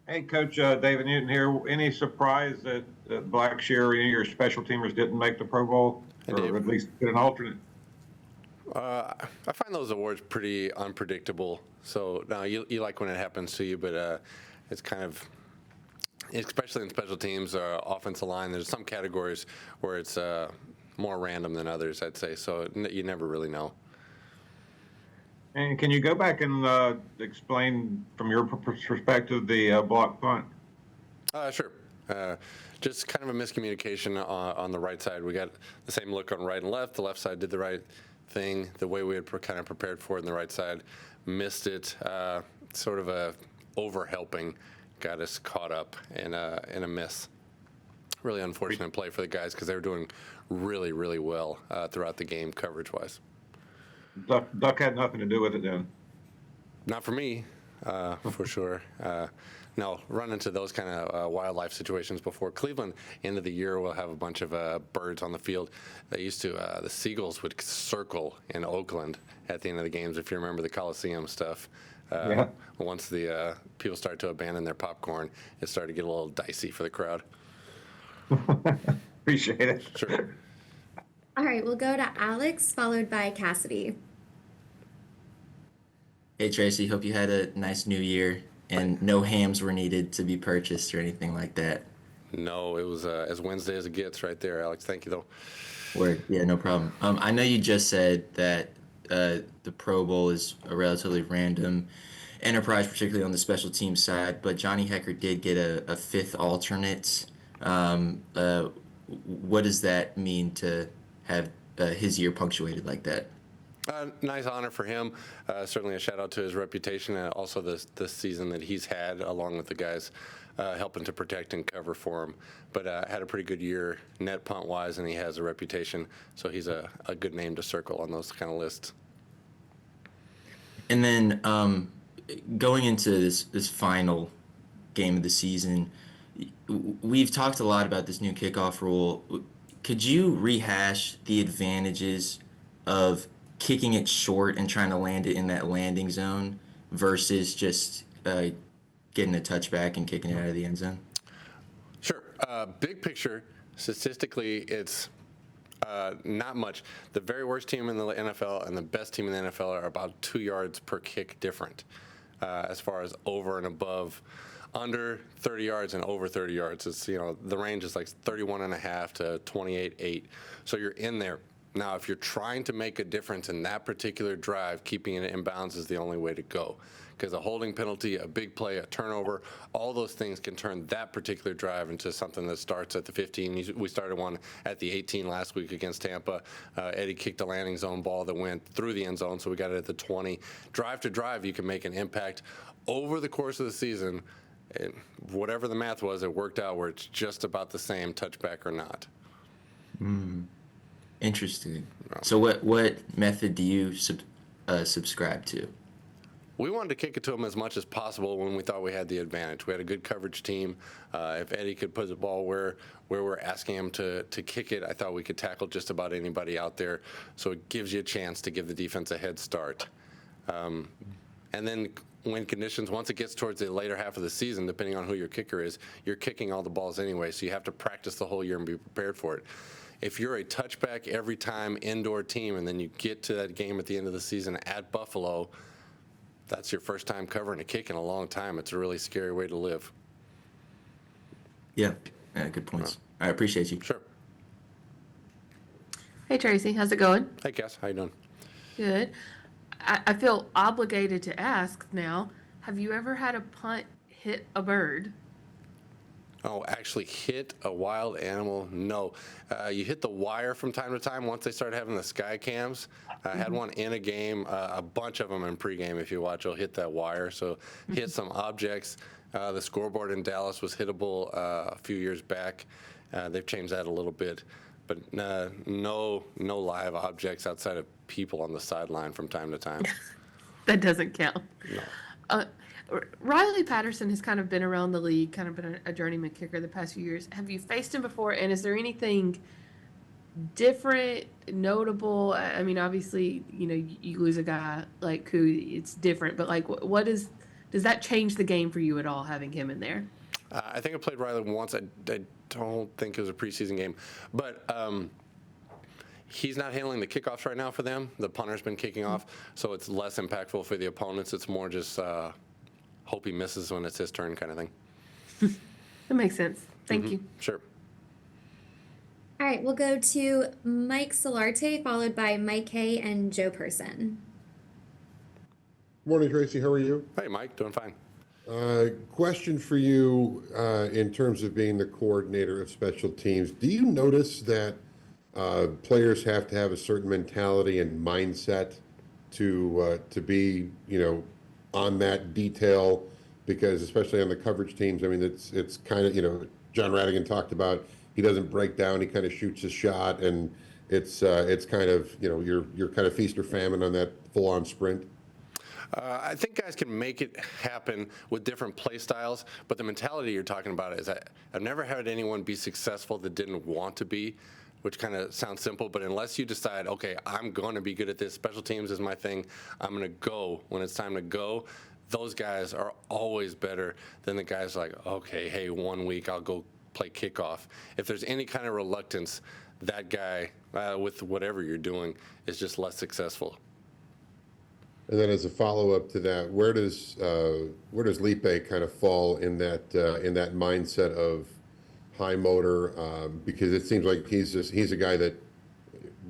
Hey, Coach David Newton here. Any surprise that Blackshear or any of your special teamers didn't make the Pro Bowl, Hey, or Dave. at least get an alternate? I find those awards pretty unpredictable. So now you like when it happens to you, but it's kind of, especially in special teams, offensive line. There's some categories where it's more random than others, I'd say. So you never really know. And can you go back and explain from your perspective the block punt? Sure. Just kind of a miscommunication on the right side. We got the same look on right and left. The left side did the right thing the way we had kind of prepared for it, and the right side missed it. Sort of a over-helping got us caught up in a miss. Really unfortunate play for the guys because they were doing really, really well throughout the game coverage-wise. Duck had nothing to do with it then. Not for me, for sure. No, run into those kind of wildlife situations before. Cleveland, end of the year, will have a bunch of birds on the field. They used to, the seagulls would circle in Oakland at the end of the games, if you remember the Coliseum stuff. Yeah. Once the people started to abandon their popcorn, it started to get a little dicey for the crowd. Appreciate it. Sure. All right, we'll go to Alex, followed by Cassidy. Hey Tracy, hope you had a nice new year and no hams were needed to be purchased or anything like that. No, it was as Wednesday as it gets right there, Alex. Thank you, though. Word, yeah, no problem. I know you just said that the Pro Bowl is a relatively random enterprise, particularly on the special teams side, but Johnny Hecker did get a fifth alternate. What does that mean to have his year punctuated like that? Nice honor for him. Certainly a shout out to his reputation and also this season that he's had, along with the guys helping to protect and cover for him. But had a pretty good year net punt wise, and he has a reputation, so he's a good name to circle on those kind of lists. And then going into this final game of the season, we've talked a lot about this new kickoff rule. Could you rehash the advantages of kicking it short and trying to land it in that landing zone versus just getting a touchback and kicking it out of the end zone? Sure. Big picture, statistically, it's not much. The very worst team in the NFL and the best team in the NFL are about 2 yards per kick different as far as over and above. Under 30 yards and over 30 yards, it's, the range is like 31.5 to 28.8. So you're in there. Now, if you're trying to make a difference in that particular drive, keeping it in bounds is the only way to go. Because a holding penalty, a big play, a turnover, all those things can turn that particular drive into something that starts at the 15. We started one at the 18 last week against Tampa. Eddie kicked a landing zone ball that went through the end zone, so we got it at the 20. Drive to drive, you can make an impact. Over the course of the season, whatever the math was, it worked out where it's just about the same, touchback or not. Interesting. So what method do you subscribe to? We wanted to kick it to him as much as possible when we thought we had the advantage. We had a good coverage team. If Eddie could put the ball where we're asking him to kick it, I thought we could tackle just about anybody out there. So it gives you a chance to give the defense a head start. And then when conditions, once it gets towards the later half of the season, depending on who your kicker is, you're kicking all the balls anyway, so you have to practice the whole year and be prepared for it. If you're a touchback every time indoor team and then you get to that game at the end of the season at Buffalo, that's your first time covering a kick in a long time. It's a really scary way to live. Yeah, good points. I appreciate you. Sure. Hey Tracy, how's it going? Hey Cass, how you doing? Good. I feel obligated to ask now, have you ever had a punt hit a bird? Oh, actually hit a wild animal? No. You hit the wire from time to time once they started having the sky cams. I had one in a game, a bunch of them in pregame. If you watch, you'll hit that wire. So hit some objects. The scoreboard in Dallas was hittable a few years back. They've changed that a little bit. But no live objects outside of people on the sideline from time to time. That doesn't count. No. Riley Patterson has kind of been around the league, kind of been a journeyman kicker the past few years. Have you faced him before, and is there anything different, notable? I mean, obviously, you lose a guy like who it's different, but like, what is Does that change the game for you at all, having him in there? I think I played Riley once. I don't think it was a preseason game. But he's not handling the kickoffs right now for them. The punter's been kicking off, so it's less impactful for the opponents. It's more just hope he misses when it's his turn kind of thing. That makes sense. Thank you. Sure. All right, we'll go to Mike Solarte, followed by Mike Hay and Joe Person. Morning, Tracy. How are you? Hey, Mike. Doing fine. Question for you in terms of being the coordinator of special teams. Do you notice that players have to have a certain mentality and mindset to be, on that detail? Because especially on the coverage teams, I mean, it's kind of, John Radigan talked about he doesn't break down, he kind of shoots his shot, and it's kind of, you're kind of feast or famine on that full-on sprint. I think guys can make it happen with different play styles, but the mentality you're talking about is I've never had anyone be successful that didn't want to be, which kind of sounds simple, but unless you decide, okay, I'm going to be good at this, special teams is my thing, I'm going to go when it's time to go, those guys are always better than the guys like, okay, hey, 1 week I'll go play kickoff. If there's any kind of reluctance, that guy, with whatever you're doing, is just less successful. And then as a follow-up to that, where does Lipe kind of fall in that mindset of high motor? Because it seems like he's a guy that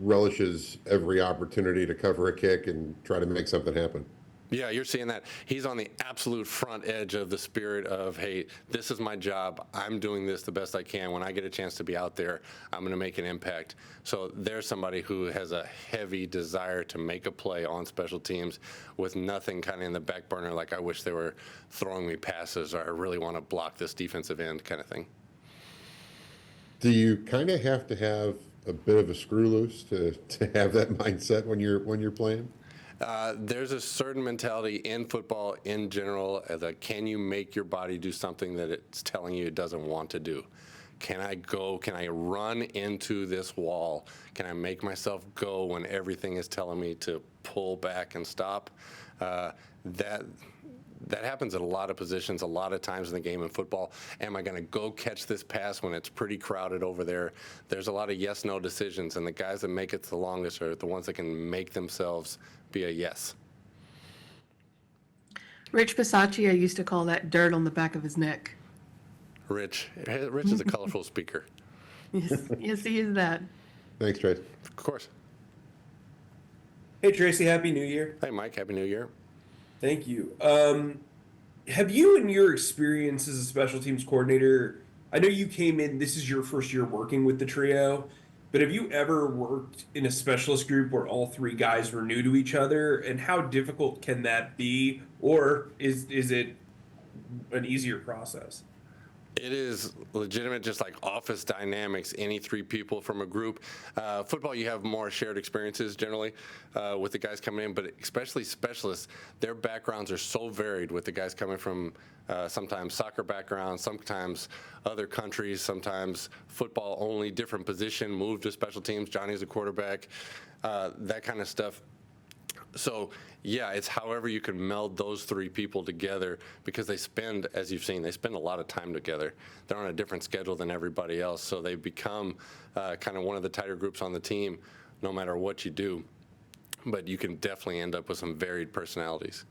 relishes every opportunity to cover a kick and try to make something happen. Yeah, you're seeing that. He's on the absolute front edge of the spirit of, hey, this is my job. I'm doing this the best I can. When I get a chance to be out there, I'm going to make an impact. So there's somebody who has a heavy desire to make a play on special teams with nothing kind of in the back burner, like I wish they were throwing me passes or I really want to block this defensive end kind of thing. Do you kind of have to have a bit of a screw loose to have that mindset when you're playing? There's a certain mentality in football in general that can you make your body do something that it's telling you it doesn't want to do? Can I run into this wall? Can I make myself go when everything is telling me to pull back and stop? That happens at a lot of positions, a lot of times in the game in football. Am I going to go catch this pass when it's pretty crowded over there? There's a lot of yes-no decisions, and the guys that make it the longest are the ones that can make themselves be a yes. Rich Bisaccia used to call that dirt on the back of his neck. Rich is a colorful speaker. Yes, he is that. Thanks, Trace. Of course. Hey, Tracy, Happy New Year. Hey, Mike, Happy New Year. Thank you. Have you, in your experience as a special teams coordinator, I know you came in, this is your first year working with the trio, but have you ever worked in a specialist group where all three guys were new to each other? And how difficult can that be? Or is it an easier process? It is legitimate, just like office dynamics, any three people from a group. Football, you have more shared experiences generally with the guys coming in, but especially specialists, their backgrounds are so varied with the guys coming from sometimes soccer backgrounds, sometimes other countries, sometimes football only, different position, move to special teams. Johnny's a quarterback, that kind of stuff. So, yeah, it's however you can meld those three people together because they spend, as you've seen, they spend a lot of time together. They're on a different schedule than everybody else, so they become kind of one of the tighter groups on the team no matter what you do. But you can definitely end up with some varied personalities.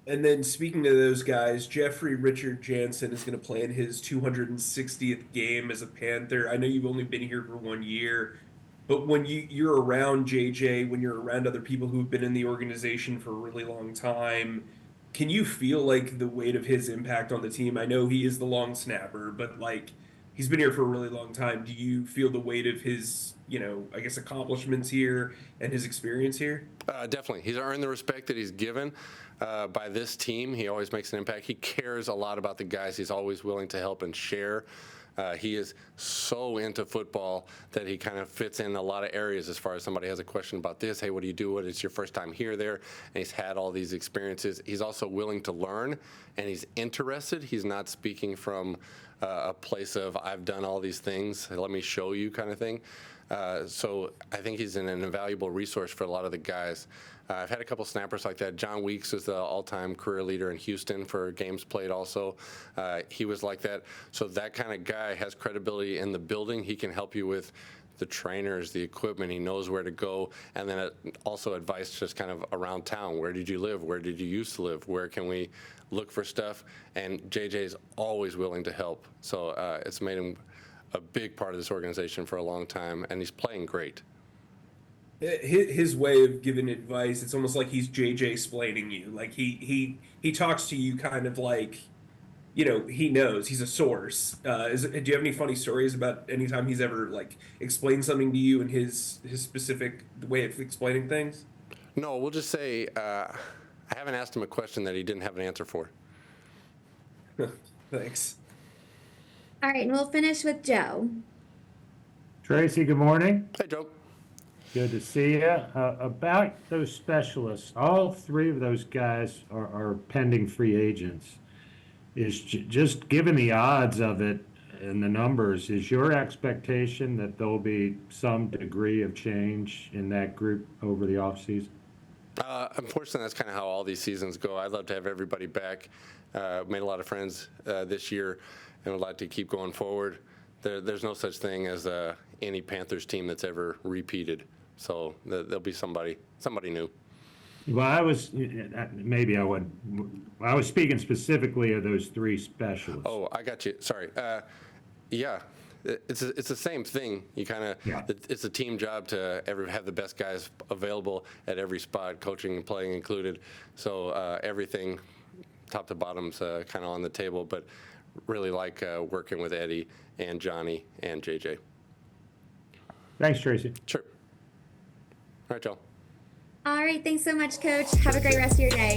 And then speaking of those guys, Jeffrey Richard Jansen is going to play in his 260th game as a Panther. I know you've only been here for 1 year. But when you're around JJ, when you're around other people who've been in the organization for a really long time, can you feel like the weight of his impact on the team? I know he is the long snapper, but like he's been here for a really long time. Do you feel the weight of his, I guess accomplishments here and his experience here? Definitely. He's earned the respect that he's given by this team. He always makes an impact. He cares a lot about the guys. He's always willing to help and share. He is so into football that he kind of fits in a lot of areas as far as somebody has a question about this. Hey, what do you do? What is your first time here, there? And he's had all these experiences. He's also willing to learn, and he's interested. He's not speaking from a place of, I've done all these things, let me show you kind of thing. So I think he's an invaluable resource for a lot of the guys. I've had a couple snappers like that. John Weeks is the all-time career leader in Houston for games played also. He was like that. So that kind of guy has credibility in the building. He can help you with the trainers, the equipment. He knows where to go. And then also advice just kind of around town. Where did you live? Where did you used to live? Where can we look for stuff? And JJ's always willing to help. So it's made him a big part of this organization for a long time, and he's playing great. His way of giving advice, it's almost like he's JJ explaining you. Like he talks to you kind of like, he knows, he's a source. Do you have any funny stories about any time he's ever like explained something to you in his specific way of explaining things? No, we'll just say I haven't asked him a question that he didn't have an answer for. Thanks. All right, and we'll finish with Joe. Tracy, good morning. Hey, Joe. Good to see you. About those specialists, all three of those guys are pending free agents. Just given the odds of it and the numbers, is your expectation that there'll be some degree of change in that group over the offseason? Unfortunately, that's kind of how all these seasons go. I'd love to have everybody back. Made a lot of friends this year and would like to keep going forward. There's no such thing as any Panthers team that's ever repeated. So there'll be somebody new. Well, I was speaking specifically of those three specialists. Oh, I got you. Sorry. Yeah, it's the same thing. You kind of it's a team job to have the best guys available at every spot, coaching and playing included. So everything, top to bottom's kind of on the table. But really like working with Eddie and Johnny and JJ. Thanks, Tracy. Sure. All right, Joe. All right, thanks so much, Coach. Have a great rest of your day.